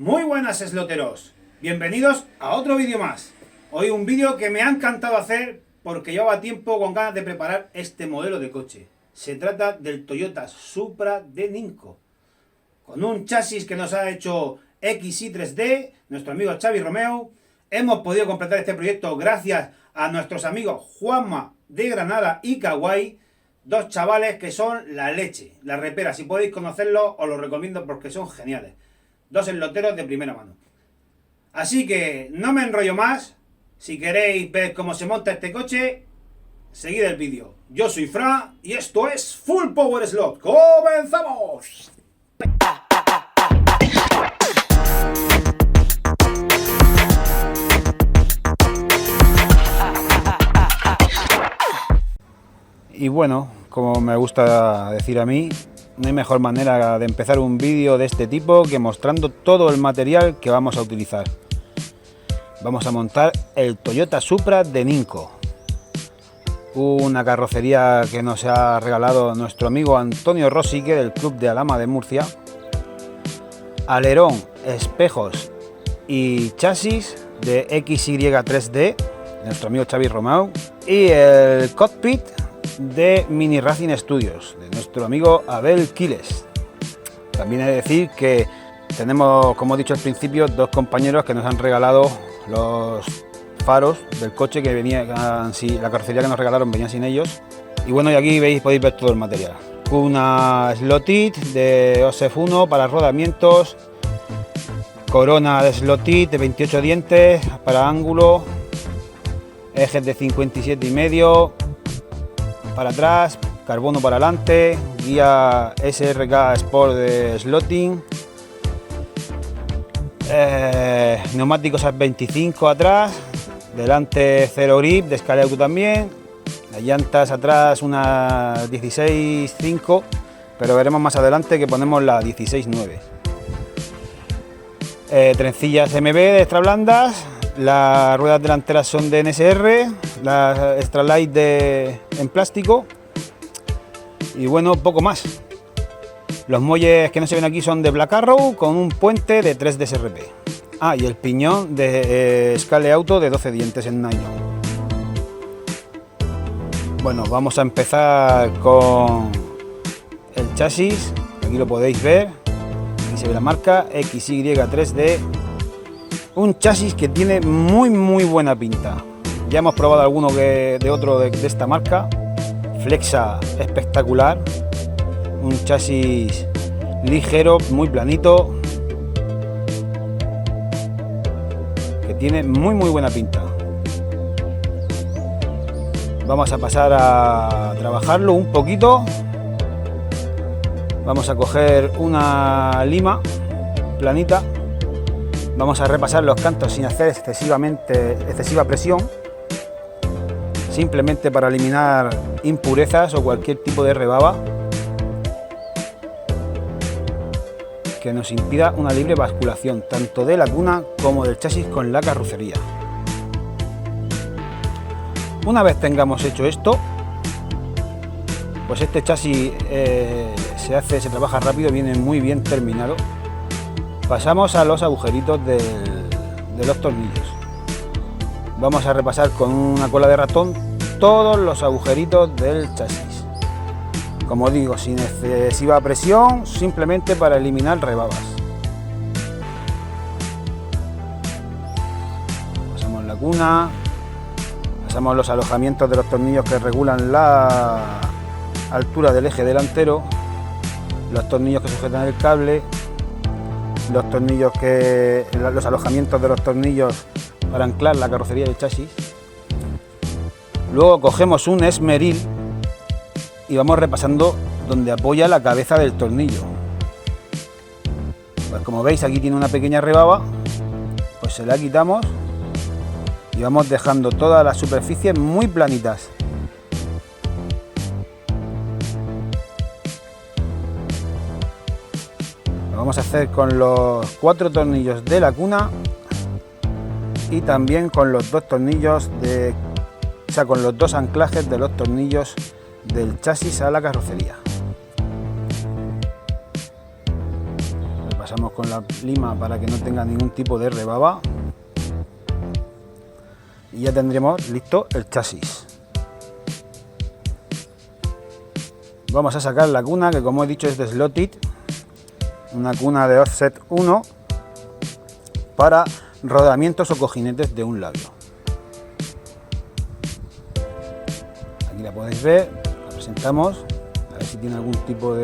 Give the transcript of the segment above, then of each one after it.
Muy buenas sloteros, bienvenidos a otro vídeo más. Hoy un vídeo que me ha encantado hacer porque llevaba tiempo con ganas de preparar este modelo de coche. Se trata del Toyota Supra de Ninco, con un chasis que nos ha hecho XI3D, nuestro amigo Xavi Romeo. Hemos podido completar este proyecto gracias a nuestros amigos Juanma de Granada y Kawaii, dos chavales que son la leche, la repera. Si podéis conocerlos os los recomiendo porque son geniales. Dos esloteros de primera mano. Así que no me enrollo más. Si queréis ver cómo se monta este coche, seguid el vídeo. Yo soy Fra y esto es Full Power Slot. ¡Comenzamos! Y bueno, como me gusta decir a mí, no hay mejor manera de empezar un vídeo de este tipo que mostrando todo el material que vamos a utilizar. Vamos a montar el Toyota Supra de Ninco, una carrocería que nos ha regalado nuestro amigo Antonio Rosique del Club de Alhama de Murcia. Alerón, espejos y chasis de XY3D, nuestro amigo Xavi Romeo, y el cockpit de Mini Racing Studios, de nuestro amigo Abel Quiles. También he de decir que tenemos, como he dicho al principio, dos compañeros que nos han regalado los faros del coche que venía, la carrocería que nos regalaron venía sin ellos. Y bueno, y aquí podéis ver todo el material. Una Slotit de OSEF 1 para rodamientos, corona de Slotit de 28 dientes para ángulo, ejes de 57,5 para atrás, carbono para adelante, guía SRK Sport de slotting, neumáticos a 25 atrás, delante 0 grip de Scale Auto también, las llantas atrás una 16.5, pero veremos más adelante que ponemos la 16.9. Trencillas MB de extra blandas, las ruedas delanteras son de NSR, las extra light en plástico y bueno, poco más. Los muelles que no se ven aquí son de Black Arrow con un puente de 3 DSRP. Y el piñón de Scale Auto de 12 dientes en nylon. Bueno, vamos a empezar con el chasis. Aquí lo podéis ver, aquí se ve la marca XY3D. Un chasis que tiene muy buena pinta. Ya hemos probado alguno de esta marca. Flexa espectacular. Un chasis ligero, muy planito, que tiene muy buena pinta. Vamos a pasar a trabajarlo un poquito. Vamos a coger una lima planita. Vamos a repasar los cantos sin hacer excesiva presión, simplemente para eliminar impurezas o cualquier tipo de rebaba que nos impida una libre basculación tanto de la cuna como del chasis con la carrocería. Una vez tengamos hecho esto, pues este chasis se trabaja rápido, viene muy bien terminado. Pasamos a los agujeritos de los tornillos. Vamos a repasar con una cola de ratón todos los agujeritos del chasis. Como digo, sin excesiva presión, simplemente para eliminar rebabas. Pasamos la cuna, pasamos los alojamientos de los tornillos que regulan la altura del eje delantero, los tornillos que sujetan el cable, los alojamientos de los tornillos para anclar la carrocería del chasis. Luego cogemos un esmeril y vamos repasando donde apoya la cabeza del tornillo. Pues como veis, aquí tiene una pequeña rebaba, pues se la quitamos y vamos dejando todas las superficies muy planitas. Lo vamos a hacer con los 4 tornillos de la cuna y también con los 2 tornillos con los 2 anclajes de los tornillos del chasis a la carrocería. pasamos con la lima para que no tenga ningún tipo de rebaba. Y ya tendremos listo el chasis. Vamos a sacar la cuna, que como he dicho es de Slotted, una cuna de offset 1 para rodamientos o cojinetes de un labio. Aquí la podéis ver, la presentamos, a ver si tiene algún tipo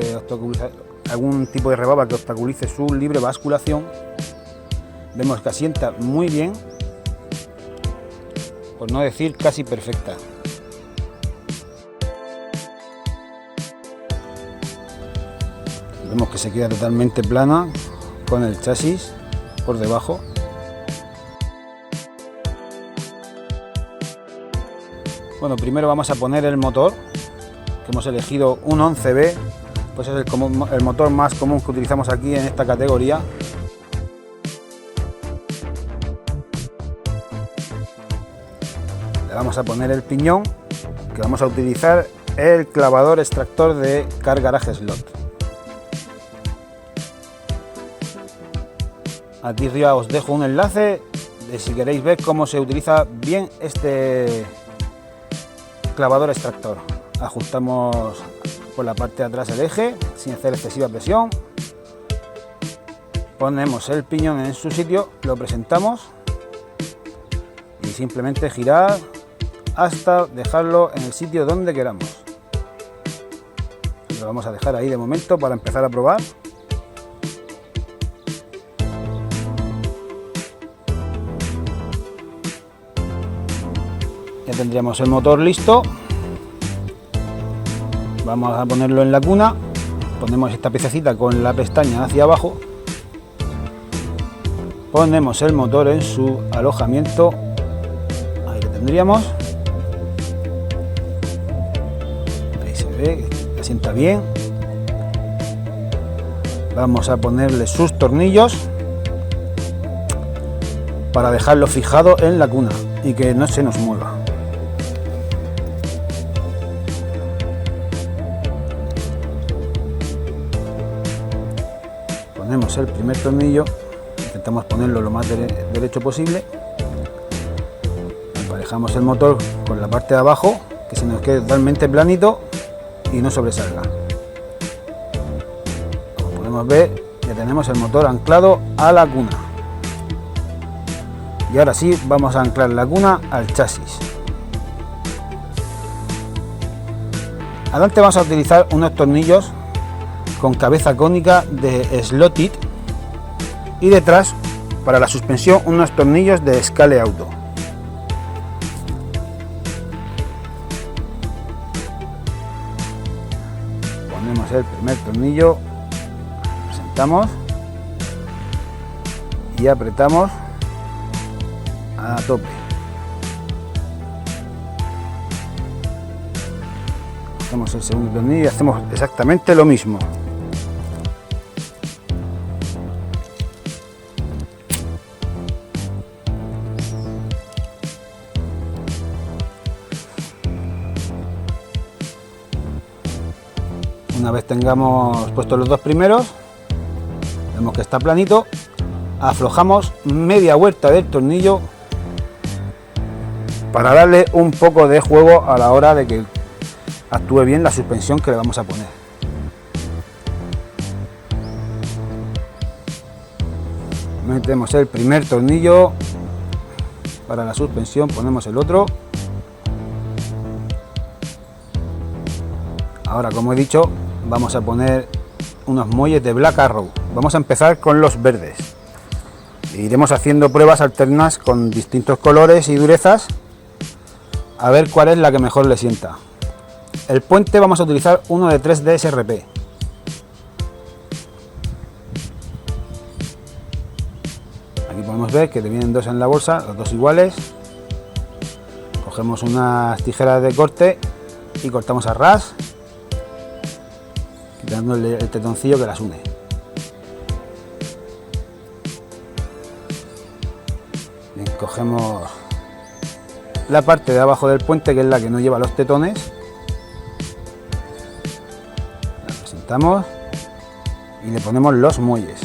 de rebaba que obstaculice su libre basculación. Vemos que asienta muy bien, por no decir casi perfecta. Vemos que se queda totalmente plana con el chasis por debajo. Bueno, primero vamos a poner el motor, que hemos elegido un 11B, pues es el motor más común que utilizamos aquí en esta categoría. Le vamos a poner el piñón, que vamos a utilizar el clavador extractor de Car Garage Slot. Aquí arriba os dejo un enlace de si queréis ver cómo se utiliza bien este clavador extractor. Ajustamos por la parte de atrás el eje sin hacer excesiva presión. Ponemos el piñón en su sitio, lo presentamos y simplemente girar hasta dejarlo en el sitio donde queramos. Lo vamos a dejar ahí de momento para empezar a probar. Ya tendríamos el motor listo. Vamos a ponerlo en la cuna. Ponemos esta piececita con la pestaña hacia abajo. Ponemos el motor en su alojamiento. Ahí lo tendríamos. Ahí se ve que asienta bien. Vamos a ponerle sus tornillos para dejarlo fijado en la cuna y que no se nos mueva. Ponemos el primer tornillo, intentamos ponerlo lo más derecho posible, emparejamos el motor con la parte de abajo, que se nos quede totalmente planito y no sobresalga. Como podemos ver, ya tenemos el motor anclado a la cuna. Y ahora sí vamos a anclar la cuna al chasis. Adelante vamos a utilizar unos tornillos con cabeza cónica de Slotted y detrás para la suspensión unos tornillos de Scale Auto. Ponemos el primer tornillo, presentamos y apretamos a tope. Hacemos el segundo tornillo y hacemos exactamente lo mismo. Una vez tengamos puestos los dos primeros, vemos que está planito, aflojamos media vuelta del tornillo para darle un poco de juego a la hora de que actúe bien la suspensión que le vamos a poner. Metemos el primer tornillo para la suspensión, ponemos el otro. Ahora, como he dicho, vamos a poner unos muelles de Black Arrow. Vamos a empezar con los verdes. Iremos haciendo pruebas alternas con distintos colores y durezas a ver cuál es la que mejor le sienta. El puente vamos a utilizar uno de 3D SRP. Aquí podemos ver que te vienen dos en la bolsa, los dos iguales. Cogemos unas tijeras de corte y cortamos a ras, quitándole el tetoncillo que las une. Bien, cogemos la parte de abajo del puente, que es la que no lleva los tetones, la presentamos y le ponemos los muelles.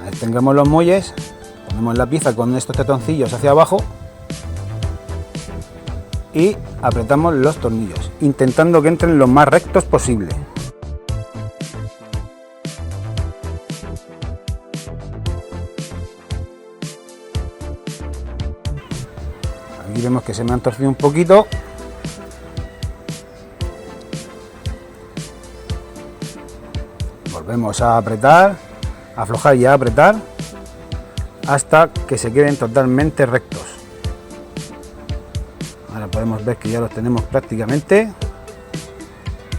Una vez tengamos los muelles, ponemos la pieza con estos tetoncillos hacia abajo y apretamos los tornillos, intentando que entren lo más rectos posible. Aquí vemos que se me han torcido un poquito. Volvemos a apretar, aflojar y a apretar hasta que se queden totalmente rectos. Ahora podemos ver que ya los tenemos prácticamente.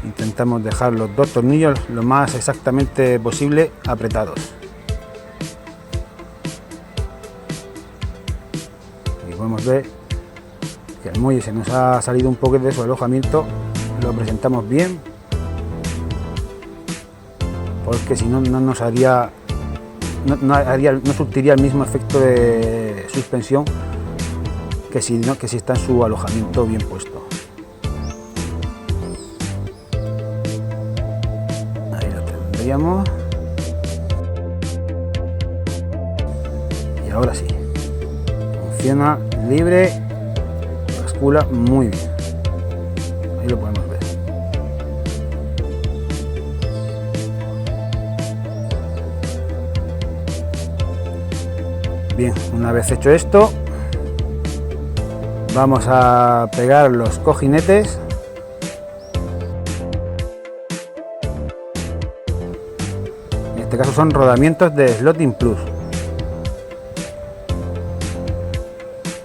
Intentamos dejar los dos tornillos lo más exactamente posible apretados. Y podemos ver que el muelle se nos ha salido un poco de su alojamiento. Lo presentamos bien, porque si no, no nos haría, no surtiría el mismo efecto de suspensión que si está en su alojamiento bien puesto. Ahí lo tendríamos. Y ahora sí, funciona libre, bascula muy bien. Ahí lo podemos ver. Bien, una vez hecho esto, vamos a pegar los cojinetes. En este caso son rodamientos de Slotting Plus.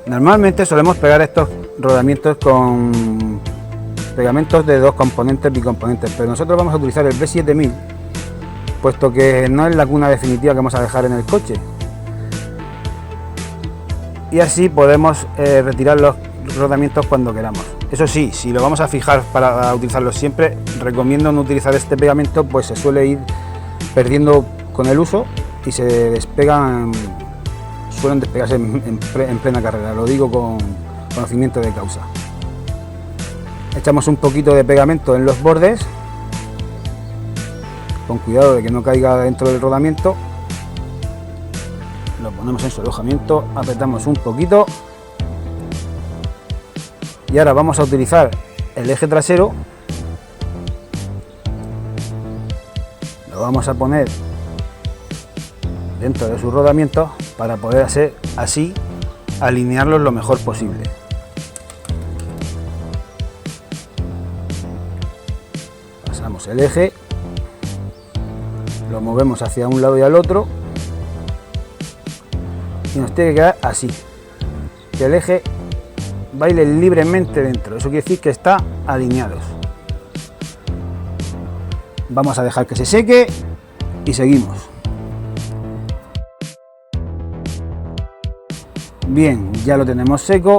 Normalmente solemos pegar estos rodamientos con pegamentos de dos componentes bicomponentes, pero nosotros vamos a utilizar el B7000, puesto que no es la cuna definitiva que vamos a dejar en el coche. Y así podemos retirar los rodamientos cuando queramos. Eso sí, si lo vamos a fijar para utilizarlo siempre, recomiendo no utilizar este pegamento, pues se suele ir perdiendo con el uso y se despegan, suelen despegarse en plena carrera, lo digo con conocimiento de causa. Echamos un poquito de pegamento en los bordes, con cuidado de que no caiga dentro del rodamiento. Lo ponemos en su alojamiento, apretamos un poquito y ahora vamos a utilizar el eje trasero. Lo vamos a poner dentro de sus rodamientos para poder hacer así, alinearlos lo mejor posible. Pasamos el eje, lo movemos hacia un lado y al otro y nos tiene que quedar así, que el eje baile libremente dentro. Eso quiere decir que está alineados. Vamos a dejar que se seque y seguimos. Bien, ya lo tenemos seco.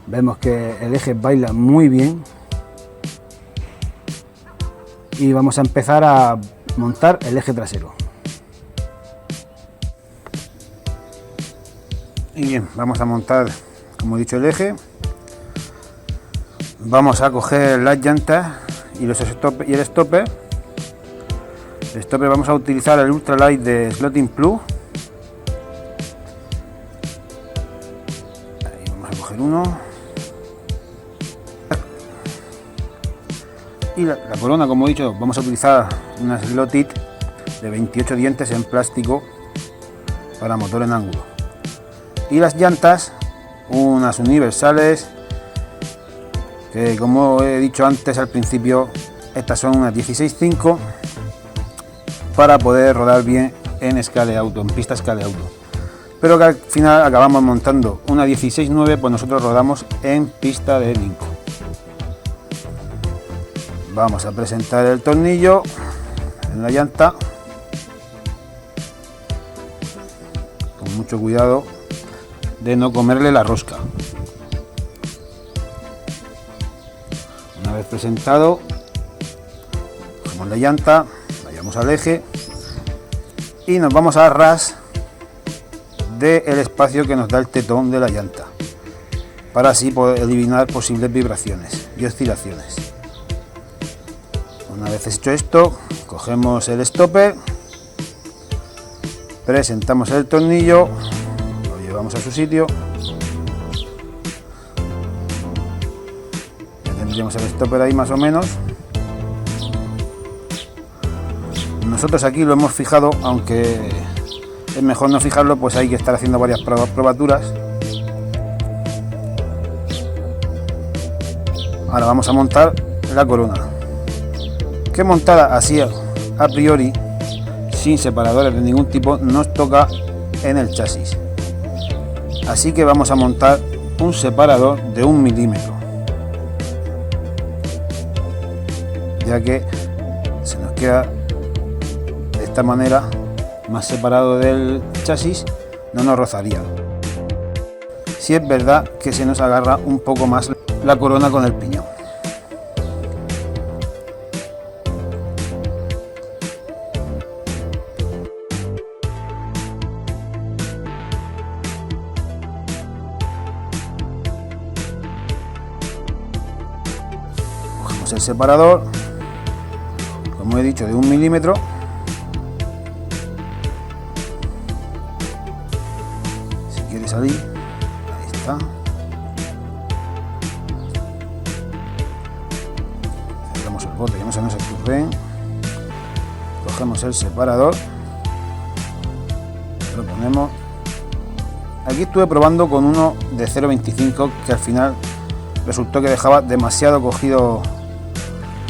Vemos que el eje baila muy bien y vamos a empezar a montar el eje trasero. Y bien, vamos a montar, como he dicho, el eje. Vamos a coger las llantas y el stopper. El stopper vamos a utilizar el Ultralight de Slotting Plus. Ahí vamos a coger uno. Y la corona, como he dicho, vamos a utilizar una Slottit de 28 dientes en plástico para motor en ángulo. Y las llantas, unas universales, que como he dicho antes al principio, estas son unas 16.5 para poder rodar bien en Scale Auto, en pista Scale Auto. Pero que al final acabamos montando una 16.9, pues nosotros rodamos en pista de Lincoln. Vamos a presentar el tornillo en la llanta con mucho cuidado de no comerle la rosca. Una vez presentado, cogemos la llanta, vayamos al eje y nos vamos a ras del espacio que nos da el tetón de la llanta, para así poder eliminar posibles vibraciones y oscilaciones. Una vez hecho esto, cogemos el stopper presentamos el tornillo, lo llevamos a su sitio. Ya tendríamos el stopper ahí más o menos. Nosotros aquí lo hemos fijado, aunque es mejor no fijarlo, pues hay que estar haciendo varias probaturas. Ahora vamos a montar la corona, que montada así a priori, sin separadores de ningún tipo, nos toca en el chasis. Así que vamos a montar un separador de 1 milímetro, ya que se nos queda de esta manera más separado del chasis, no nos rozaría. Si es verdad que se nos agarra un poco más la corona con el piñón. Cogemos el separador, como he dicho, de 1 milímetro. Si quiere salir, ahí está. Cerramos el bote, que no se nos escurren. Cogemos el separador, lo ponemos. Aquí estuve probando con uno de 0,25, que al final resultó que dejaba demasiado cogido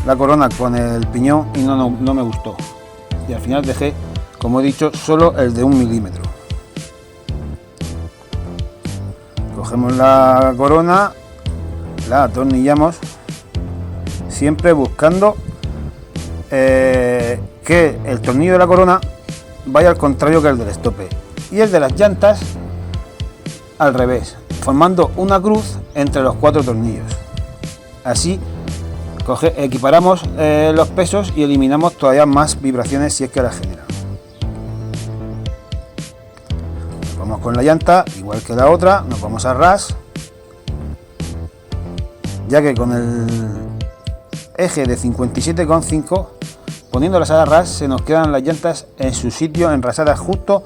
la corona con el piñón y no me gustó. Y al final dejé, como he dicho, solo el de 1 milímetro. Cogemos la corona, la atornillamos, siempre buscando que el tornillo de la corona vaya al contrario que el del estope, y el de las llantas al revés, formando una cruz entre los 4 tornillos. Así equiparamos los pesos y eliminamos todavía más vibraciones si es que las genera. Vamos con la llanta, igual que la otra, nos vamos a ras, ya que con el eje de 57,5, poniéndolas a ras, se nos quedan las llantas en su sitio, enrasadas justo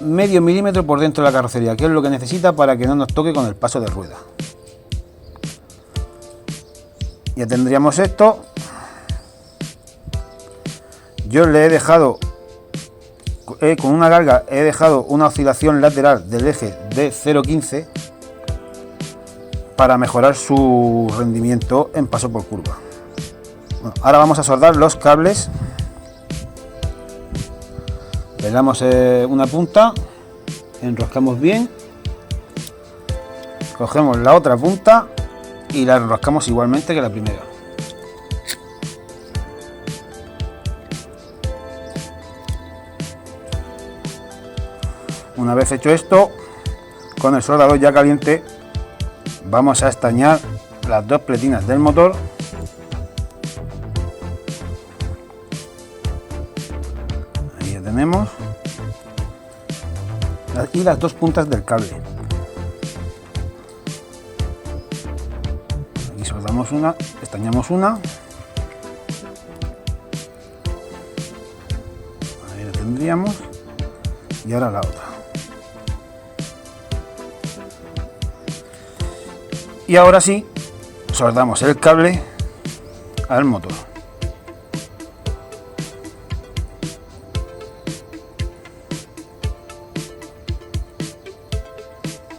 medio milímetro por dentro de la carrocería, que es lo que necesita para que no nos toque con el paso de rueda. Ya tendríamos esto. Yo le he dejado con una galga, he dejado una oscilación lateral del eje de 0,15 para mejorar su rendimiento en paso por curva. Bueno, ahora vamos a soldar los cables. Le damos una punta, enroscamos bien, cogemos la otra punta y la enroscamos igualmente que la primera. Una vez hecho esto, con el soldador ya caliente, vamos a estañar las 2 pletinas del motor. Ahí ya tenemos. Y las 2 puntas del cable. Aquí soldamos una, estañamos una. Ahí la tendríamos. Y ahora la otra. Y ahora sí, soldamos el cable al motor.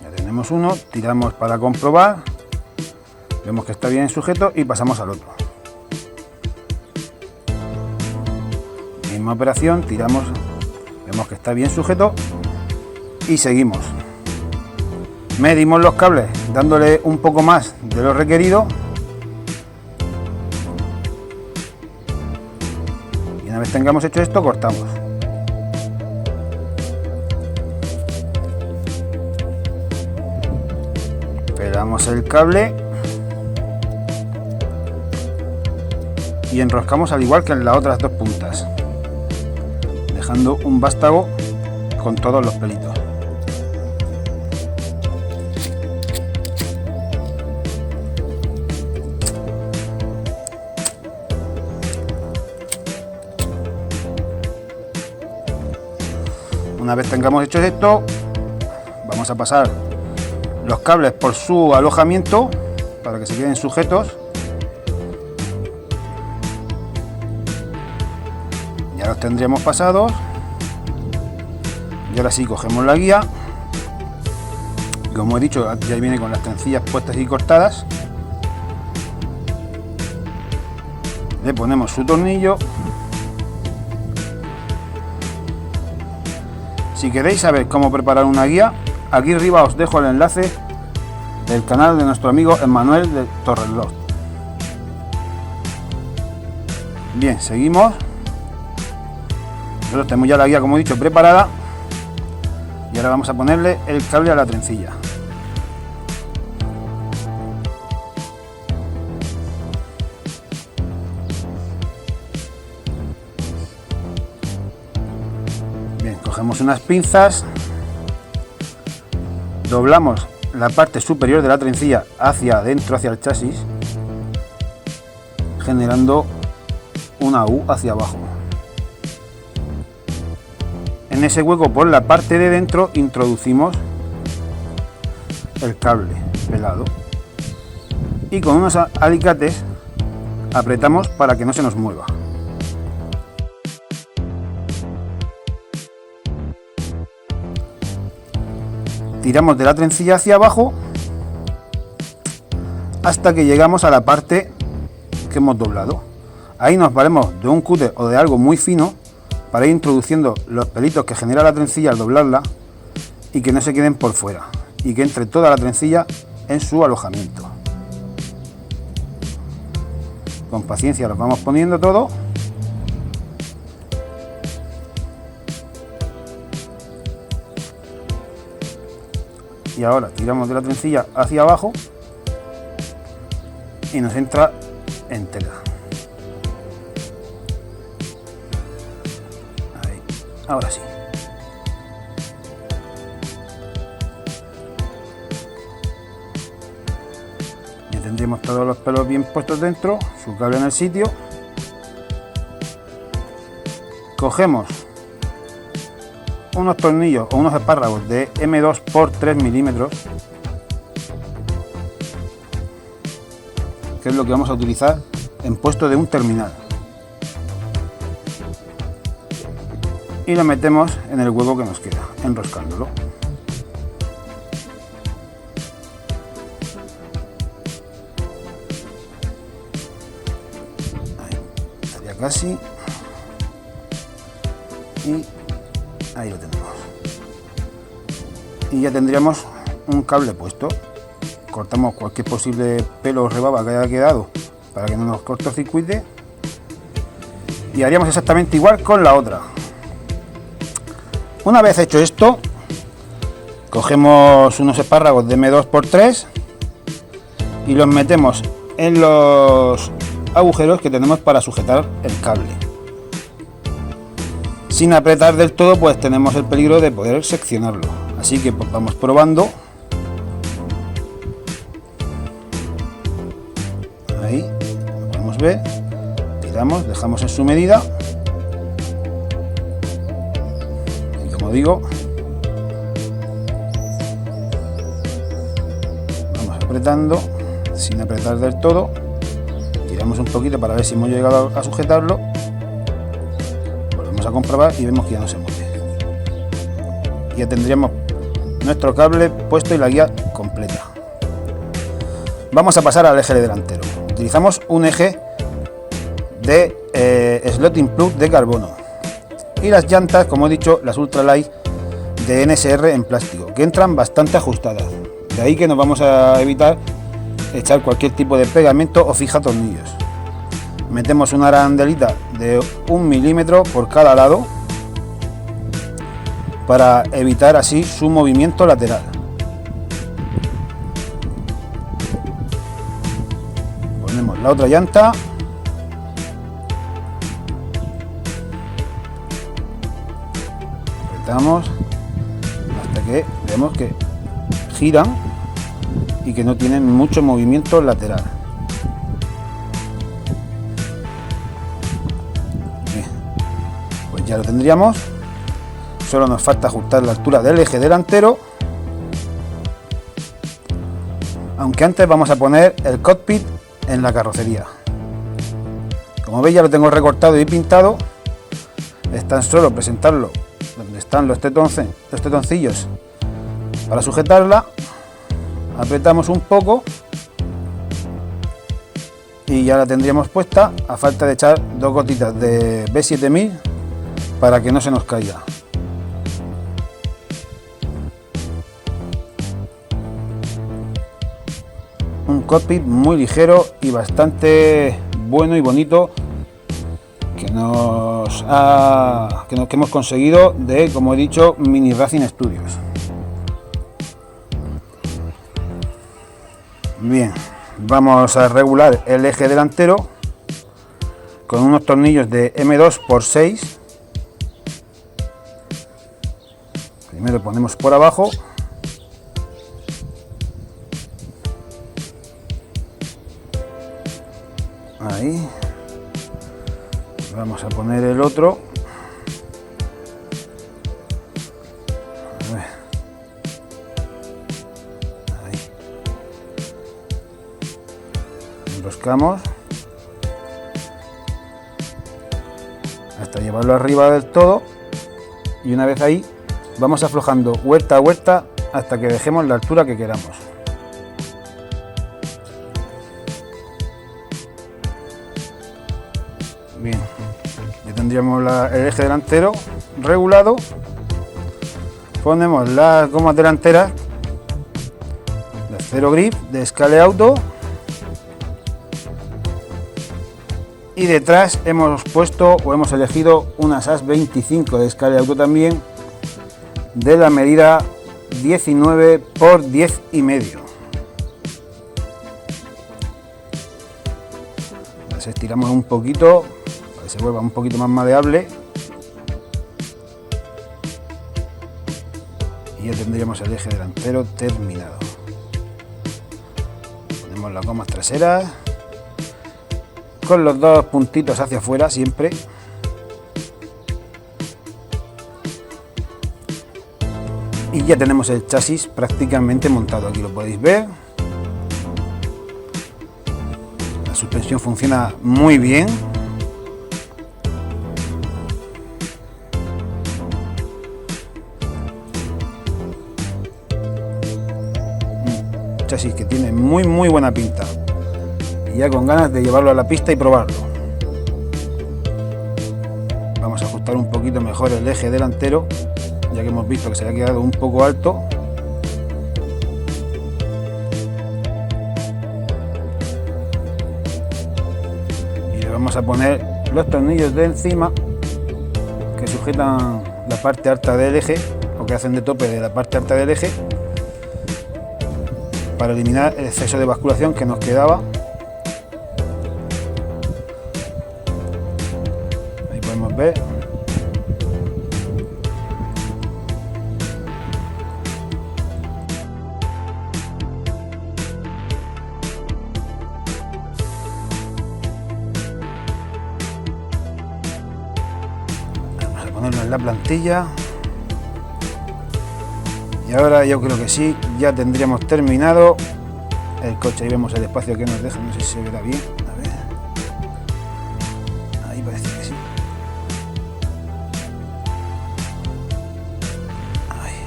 Ya tenemos uno, tiramos para comprobar, vemos que está bien sujeto y pasamos al otro. Misma operación, tiramos, vemos que está bien sujeto y seguimos. Medimos los cables dándole un poco más de lo requerido y una vez tengamos hecho esto, cortamos. Pelamos el cable y enroscamos al igual que en las otras 2 puntas, dejando un vástago con todos los pelitos. Una vez tengamos hecho esto, vamos a pasar los cables por su alojamiento para que se queden sujetos. Ya los tendríamos pasados. Y ahora sí, cogemos la guía. Como he dicho, ya viene con las trencillas puestas y cortadas. Le ponemos su tornillo. Si queréis saber cómo preparar una guía, aquí arriba os dejo el enlace del canal de nuestro amigo Emmanuel de Torrelloc. Bien, seguimos. Nosotros tenemos ya la guía, como he dicho, preparada. Y ahora vamos a ponerle el cable a la trencilla. Bien, cogemos unas pinzas, doblamos la parte superior de la trencilla hacia adentro, hacia el chasis, generando una U hacia abajo. En ese hueco, por la parte de dentro, introducimos el cable pelado y con unos alicates apretamos para que no se nos mueva. Tiramos de la trencilla hacia abajo hasta que llegamos a la parte que hemos doblado. Ahí nos valemos de un cúter o de algo muy fino para ir introduciendo los pelitos que genera la trencilla al doblarla y que no se queden por fuera y que entre toda la trencilla en su alojamiento. Con paciencia los vamos poniendo todo. Y ahora tiramos de la trencilla hacia abajo y nos entra entera. Ahí, ahora sí. Ya tendremos todos los pelos bien puestos dentro, su cable en el sitio. Cogemos unos tornillos o unos espárragos de M2 por 3 milímetros, que es lo que vamos a utilizar en puesto de un terminal, y lo metemos en el hueco que nos queda, enroscándolo. Ahí, ya casi, y ahí lo tenemos. Y ya tendríamos un cable puesto. Cortamos cualquier posible pelo o rebaba que haya quedado para que no nos cortocircuite. Y haríamos exactamente igual con la otra. Una vez hecho esto, cogemos unos espárragos de M2 por 3 y los metemos en los agujeros que tenemos para sujetar el cable. Sin apretar del todo, pues tenemos el peligro de poder seccionarlo. Así que pues vamos probando. Ahí, lo podemos ver. Tiramos, dejamos en su medida. Y como digo, vamos apretando, sin apretar del todo. Tiramos un poquito para ver si hemos llegado a sujetarlo. A comprobar y vemos que ya no se mueve. Ya tendríamos nuestro cable puesto y la guía completa. Vamos a pasar al eje delantero. Utilizamos un eje de slotting plug de carbono y las llantas, como he dicho, las ultralight de NSR en plástico, que entran bastante ajustadas. De ahí que nos vamos a evitar echar cualquier tipo de pegamento o fija tornillos. Metemos una arandelita de 1 milímetro por cada lado para evitar así su movimiento lateral. Ponemos la otra llanta. Apretamos hasta que vemos que giran y que no tienen mucho movimiento lateral. Ya lo tendríamos. Solo nos falta ajustar la altura del eje delantero, aunque antes vamos a poner el cockpit en la carrocería. Como veis, ya lo tengo recortado y pintado. Es tan solo presentarlo donde están los tetoncillos para sujetarla. Apretamos un poco y ya la tendríamos puesta, a falta de echar 2 gotitas de B7000 para que no se nos caiga. Un cockpit muy ligero y bastante bueno y bonito que hemos conseguido de, como he dicho, Mini Racing Studios. Bien, vamos a regular el eje delantero con unos tornillos de M2x6. Primero ponemos por abajo. Ahí. Vamos a poner el otro. A ver. Ahí. Enroscamos hasta llevarlo arriba del todo, y una vez ahí vamos aflojando vuelta a vuelta hasta que dejemos la altura que queramos. Bien, ya tendríamos el eje delantero regulado. Ponemos las gomas delanteras de Zero Grip de Scale Auto, y detrás hemos elegido unas AS 25 de Scale Auto también, de la medida 19 por 10,5. Las estiramos un poquito para que se vuelva un poquito más maleable, y ya tendríamos el eje delantero terminado. Ponemos las gomas traseras con los 2 puntitos hacia afuera siempre. Y ya tenemos el chasis prácticamente montado. Aquí lo podéis ver. La suspensión funciona muy bien. Un chasis que tiene muy buena pinta. Y ya con ganas de llevarlo a la pista y probarlo. Vamos a ajustar un poquito mejor el eje delantero, ya que hemos visto que se le ha quedado un poco alto. Y le vamos a poner los tornillos de encima que sujetan la parte alta del eje, o que hacen de tope de la parte alta del eje, para eliminar el exceso de basculación que nos quedaba. Ahí podemos ver. Ponerlo en la plantilla, y ahora yo creo que sí, ya tendríamos terminado el coche. Ahí vemos el espacio que nos deja, no sé si se verá bien, a ver, ahí parece que sí. Ahí.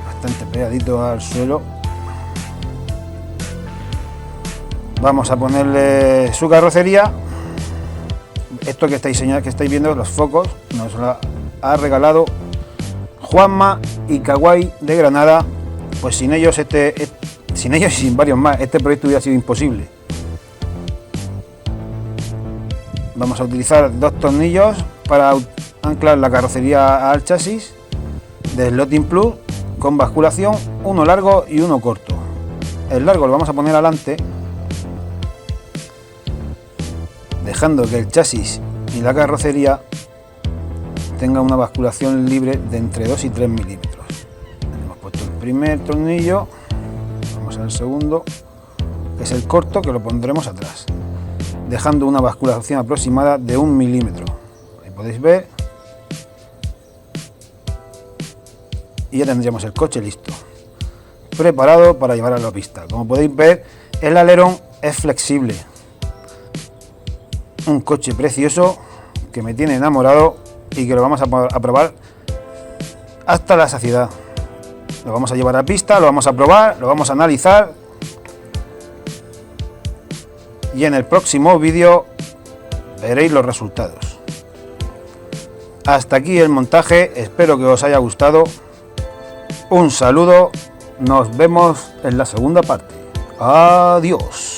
Bastante pegadito al suelo. Vamos a ponerle su carrocería. Esto que estáis viendo, los focos, nos lo ha regalado Juanma y Kawaii de Granada. Pues sin ellos y sin varios más, este proyecto hubiera sido imposible. Vamos a utilizar 2 tornillos para anclar la carrocería al chasis de Slotting Plus con basculación, uno largo y uno corto. El largo lo vamos a poner adelante, dejando que el chasis y la carrocería tenga una basculación libre de entre 2 y 3 milímetros. Hemos puesto el primer tornillo, vamos al segundo, que es el corto, que lo pondremos atrás, dejando una basculación aproximada de 1 milímetro. Ahí podéis ver. Y ya tendríamos el coche listo, preparado para llevar a la pista. Como podéis ver, el alerón es flexible. Un coche precioso que me tiene enamorado y que lo vamos a probar hasta la saciedad. Lo vamos a llevar a pista, lo vamos a probar, lo vamos a analizar. Y en el próximo vídeo veréis los resultados. Hasta aquí el montaje, espero que os haya gustado. Un saludo, nos vemos en la segunda parte. Adiós.